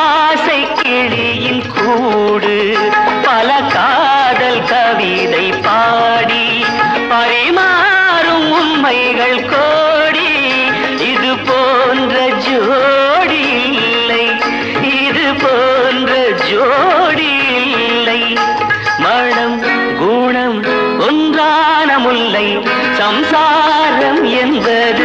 ஆசை கிளியின் கூடு பல காதல் கவிதை பாடி பரிமாறும் உண்மைகள் கோடி இது போன்ற ஜோடி இல்லை இது போன்ற ஜோடி இல்லை மனம் குணம் ஒன்றான முல்லை சம்சாரம் என்பது